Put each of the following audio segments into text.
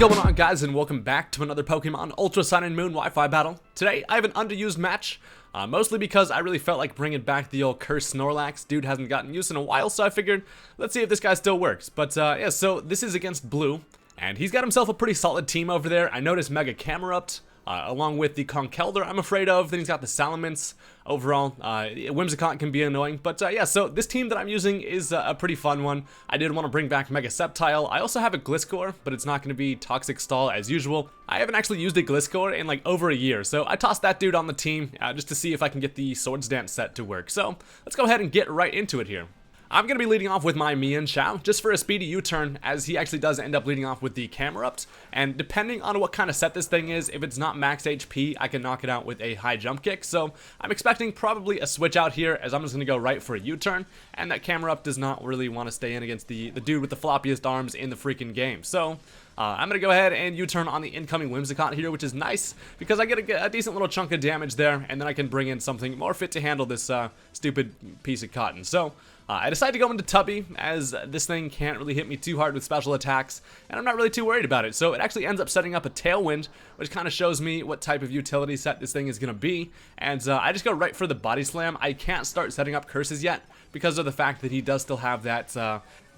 going on, guys, and welcome back to another Pokemon Ultra Sun and Moon Wi-Fi battle. Today I have an underused match, mostly because I really felt like bringing back the old cursed Snorlax. Dude hasn't gotten used in a while, so I figured let's see if this guy still works. But yeah, so this is against Blue, and he's got himself a pretty solid team over there. I noticed Mega Camerupt, along with the Conkeldurr I'm afraid of. Then he's got the Salamence. Overall, Whimsicott can be annoying, but yeah, so this team that I'm using is a pretty fun one. I did want to bring back Mega Sceptile. I also have a Gliscor, but it's not going to be Toxic Stall as usual. I haven't actually used a Gliscor in like over a year, so I tossed that dude on the team just to see if I can get the Swords Dance set to work. So let's go ahead and get right into it here. I'm going to be leading off with my Mian Xiao, just for a speedy U-turn, as he actually does end up leading off with the Camerupt, and depending on what kind of set this thing is, if it's not max HP, I can knock it out with a high jump kick, so I'm expecting probably a switch out here, as I'm just going to go right for a U-turn, and that Camerupt does not really want to stay in against the dude with the floppiest arms in the freaking game, so I'm going to go ahead and U-turn on the incoming Whimsicott here, which is nice, because I get a decent little chunk of damage there, and then I can bring in something more fit to handle this stupid piece of cotton. So I decided to go into Tubby, as this thing can't really hit me too hard with special attacks, and I'm not really too worried about it. So it actually ends up setting up a Tailwind, which kind of shows me what type of utility set this thing is going to be, and I just go right for the Body Slam. I can't start setting up curses yet, because of the fact that he does still have that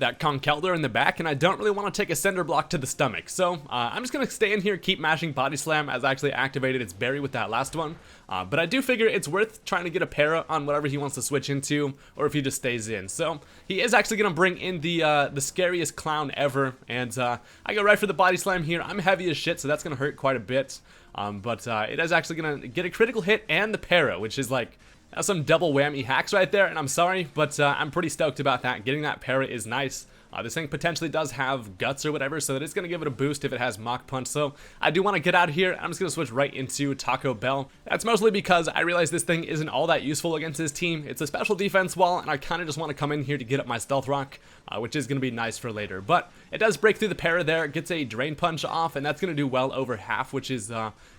Conkeldurr in the back, and I don't really want to take a Cinder Block to the stomach. So I'm just going to stay in here, keep mashing Body Slam, as I actually activated its berry with that last one. But I do figure it's worth trying to get a para on whatever he wants to switch into, or if he just stays in. So he is actually going to bring in the scariest clown ever, and I go right for the Body Slam here. I'm heavy as shit, so that's going to hurt quite a bit. But it is actually going to get a critical hit and the para, which is like some double whammy hacks right there, and I'm sorry, but I'm pretty stoked about that. Getting that para is nice. This thing potentially does have Guts or whatever, so it is going to give it a boost if it has Mach Punch. So I do want to get out of here. I'm just going to switch right into Taco Bell. That's mostly because I realize this thing isn't all that useful against his team. It's a special defense wall, and I kind of just want to come in here to get up my Stealth Rock, which is going to be nice for later. But it does break through the para there, gets a Drain Punch off, and that's going to do well over half, which is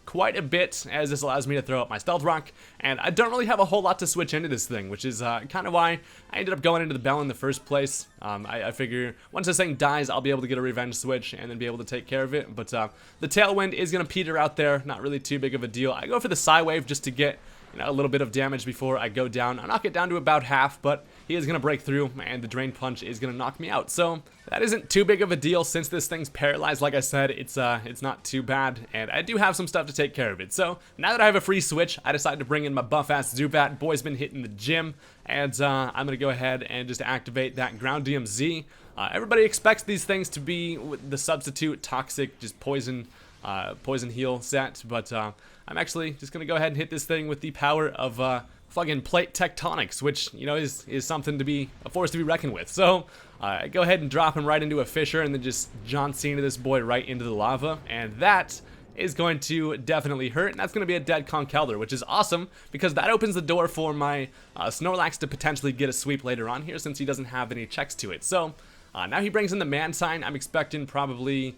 quite a bit, as this allows me to throw up my Stealth Rock, and I don't really have a whole lot to switch into this thing, which is kind of why I ended up going into the Bell in the first place. I figure once this thing dies, I'll be able to get a revenge switch and then be able to take care of it, but the Tailwind is going to peter out there, not really too big of a deal. I go for the Psywave just to get a little bit of damage before I go down. I knock it down to about half, but he is going to break through, and the Drain Punch is going to knock me out. So that isn't too big of a deal since this thing's paralyzed. Like I said, it's not too bad, and I do have some stuff to take care of it. So now that I have a free switch, I decided to bring in my buff-ass Zubat. Boy's been hitting the gym, and I'm going to go ahead and just activate that Ground DMZ. Everybody expects these things to be the substitute toxic, just poison heal set, but I'm actually just gonna go ahead and hit this thing with the power of fucking plate tectonics, which is something to be a force to be reckoned with. So I go ahead and drop him right into a fissure, and then just John Cena this boy right into the lava, and that is going to definitely hurt, and that's going to be a dead Conkeldurr, which is awesome, because that opens the door for my Snorlax to potentially get a sweep later on here, since he doesn't have any checks to it. So now he brings in the Mantine. I'm expecting probably,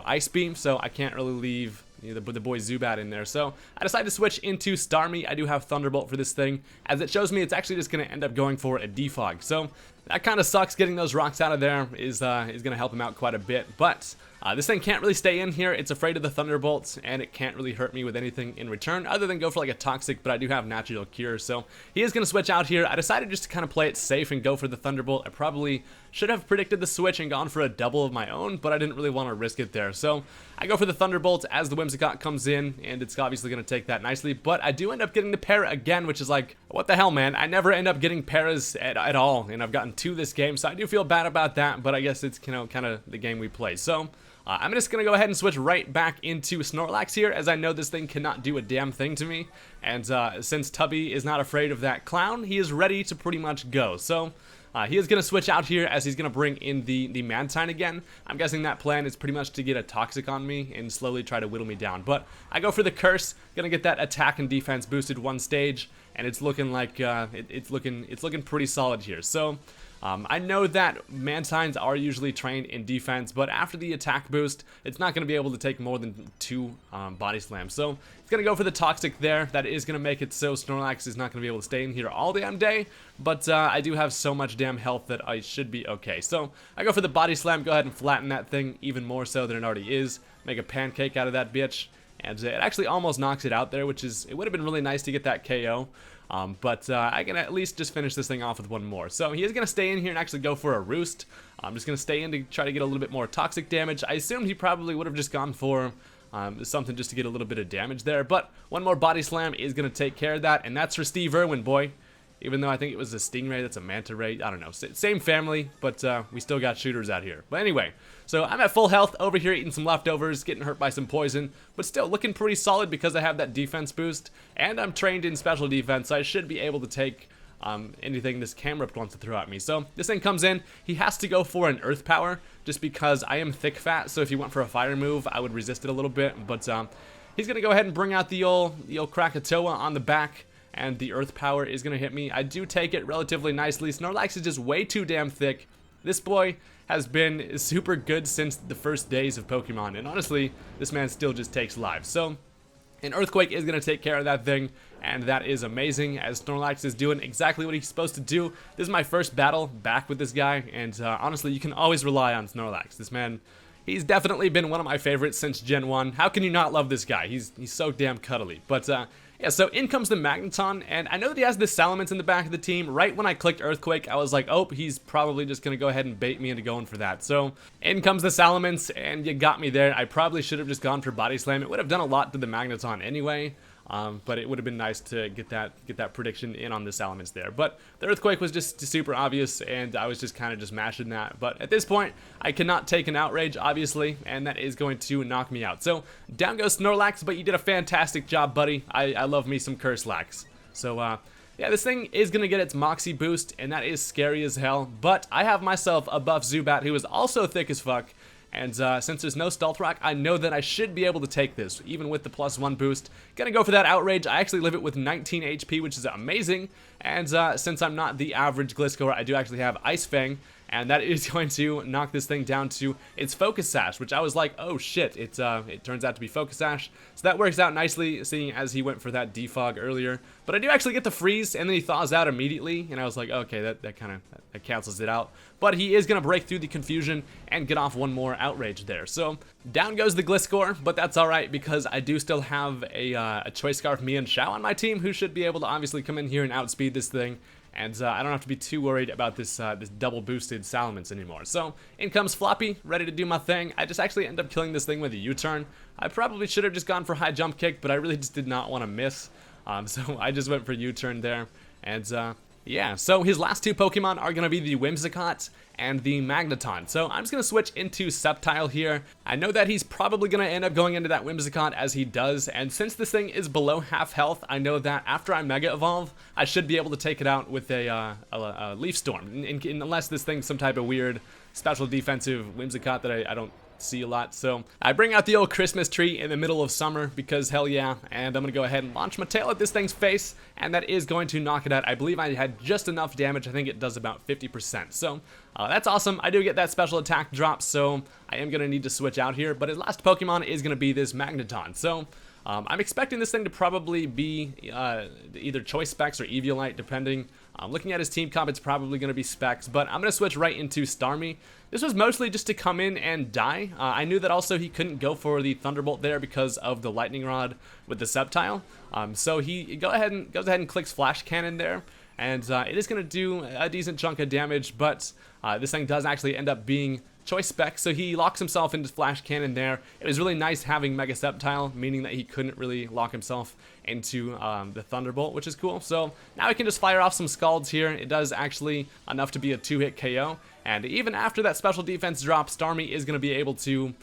Ice Beam, so I can't really leave the boy Zubat in there. So I decided to switch into Starmie. I do have Thunderbolt for this thing, as it shows me it's actually just going to end up going for a Defog. So that kind of sucks. Getting those rocks out of there is going to help him out quite a bit, but this thing can't really stay in here. It's afraid of the Thunderbolts, and it can't really hurt me with anything in return other than go for like a Toxic, but I do have Natural Cure, so he is going to switch out here. I decided just to kind of play it safe and go for the Thunderbolt. I probably should have predicted the switch and gone for a double of my own, but I didn't really want to risk it there. So I go for the Thunderbolt as the Whimsicott comes in, and it's obviously going to take that nicely, but I do end up getting the para again, which is like, what the hell, man? I never end up getting paras at all, and I've gotten 2 this game, so I do feel bad about that, but I guess it's, kind of the game we play. So I'm just going to go ahead and switch right back into Snorlax here, as I know this thing cannot do a damn thing to me. And since Tubby is not afraid of that clown, he is ready to pretty much go. So he is going to switch out here, as he's going to bring in the Mantine again. I'm guessing that plan is pretty much to get a Toxic on me and slowly try to whittle me down. But I go for the Curse, going to get that attack and defense boosted 1 stage, and it's looking like it's looking pretty solid here. So I know that Mantines are usually trained in defense, but after the attack boost, it's not going to be able to take more than 2 body slams. So it's going to go for the Toxic there. That is going to make it so Snorlax is not going to be able to stay in here all damn day, but I do have so much damn health that I should be okay. So I go for the body slam, go ahead and flatten that thing even more so than it already is. Make a pancake out of that bitch. And it actually almost knocks it out there, which is, it would have been really nice to get that KO. But I can at least just finish this thing off with one more. So he is going to stay in here and actually go for a roost. I'm just going to stay in to try to get a little bit more toxic damage. I assumed he probably would have just gone for something just to get a little bit of damage there. But one more body slam is going to take care of that. And that's for Steve Irwin, boy. Even though I think it was a Stingray, that's a Manta Ray. I don't know. Same family, but we still got shooters out here. But anyway, so I'm at full health over here eating some leftovers, getting hurt by some poison, but still looking pretty solid because I have that defense boost. And I'm trained in special defense, so I should be able to take anything this Camrip wants to throw at me. So this thing comes in. He has to go for an Earth Power just because I am thick fat. So if he went for a fire move, I would resist it a little bit. But he's going to go ahead and bring out the old Krakatoa on the back. And the Earth Power is going to hit me. I do take it relatively nicely. Snorlax is just way too damn thick. This boy has been super good since the first days of Pokemon. And honestly, this man still just takes lives. So an Earthquake is going to take care of that thing. And that is amazing, as Snorlax is doing exactly what he's supposed to do. This is my first battle back with this guy. And honestly, you can always rely on Snorlax. This man, he's definitely been one of my favorites since Gen 1. How can you not love this guy? He's so damn cuddly. But yeah, so in comes the Magneton, and I know that he has this Salamence in the back of the team. Right when I clicked Earthquake, I was like, oh, he's probably just going to go ahead and bait me into going for that. So in comes the Salamence, and you got me there. I probably should have just gone for Body Slam. It would have done a lot to the Magneton anyway. But it would have been nice to get that prediction in on the Salamence there. But the Earthquake was just super obvious, and I was just kind of just mashing that. But at this point, I cannot take an Outrage, obviously, and that is going to knock me out. So down goes Snorlax, but you did a fantastic job, buddy. I love me some Curselax. So yeah, this thing is going to get its Moxie boost, and that is scary as hell. But I have myself a buff Zubat who is also thick as fuck. And since there's no Stealth Rock, I know that I should be able to take this, even with the +1 boost. Gonna go for that Outrage. I actually live it with 19 HP, which is amazing. And since I'm not the average Gliscor, I do actually have Ice Fang. And that is going to knock this thing down to its Focus Sash, which I was like, oh shit, it turns out to be Focus Sash. So that works out nicely, seeing as he went for that Defog earlier. But I do actually get the Freeze, and then he thaws out immediately, and I was like, okay, that kind of cancels it out. But he is going to break through the confusion and get off one more Outrage there. So down goes the Gliscor, but that's alright because I do still have a Choice Scarf Me and Shao on my team, who should be able to obviously come in here and outspeed this thing. And I don't have to be too worried about this this double boosted Salamence anymore. So in comes Floppy, ready to do my thing. I just actually end up killing this thing with a U-turn. I probably should have just gone for high jump kick, but I really just did not want to miss. So I just went for U-turn there. And yeah, so his last two Pokemon are going to be the Whimsicott and the Magneton. So I'm just going to switch into Sceptile here. I know that he's probably going to end up going into that Whimsicott as he does. And since this thing is below half health, I know that after I Mega Evolve, I should be able to take it out with a Leaf Storm. Unless this thing's some type of weird special defensive Whimsicott that I don't see a lot. So I bring out the old Christmas tree in the middle of summer because hell yeah, and I'm gonna go ahead and launch my tail at this thing's face, and that is going to knock it out. I believe I had just enough damage. I think it does about 50%. So that's awesome. I do get that special attack drop, so I am gonna need to switch out here, but his last Pokemon is gonna be this Magneton. So I'm expecting this thing to probably be either Choice Specs or Eviolite, depending. Looking at his team comp, it's probably going to be Specs, but I'm going to switch right into Starmie. This was mostly just to come in and die. I knew that also he couldn't go for the Thunderbolt there because of the Lightning Rod with the Sceptile. So he goes ahead and clicks Flash Cannon there, and it is going to do a decent chunk of damage, but this thing does actually end up being Choice Spec, so he locks himself into Flash Cannon there. It was really nice having Mega Sceptile, meaning that he couldn't really lock himself into the Thunderbolt, which is cool. So now he can just fire off some Scalds here. It does actually enough to be a 2-hit KO, and even after that special defense drop, Starmie is going to be able to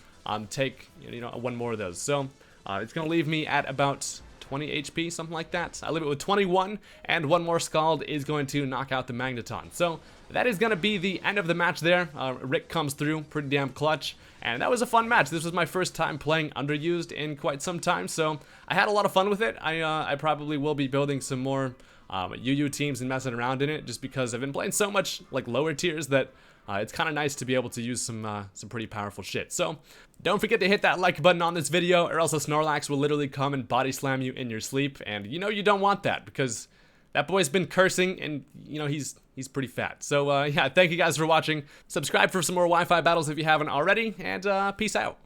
take one more of those. So it's going to leave me at about 20 HP, something like that. I leave it with 21, and one more Scald is going to knock out the Magneton. So that is going to be the end of the match there. Rick comes through pretty damn clutch, and that was a fun match. This was my first time playing Underused in quite some time, so I had a lot of fun with it. I probably will be building some more UU teams and messing around in it, just because I've been playing so much like lower tiers that it's kind of nice to be able to use some pretty powerful shit. So don't forget to hit that like button on this video, or else a Snorlax will literally come and body slam you in your sleep, and you know you don't want that because that boy's been cursing, and you know he's pretty fat. So yeah, thank you guys for watching. Subscribe for some more Wi-Fi battles if you haven't already, and peace out.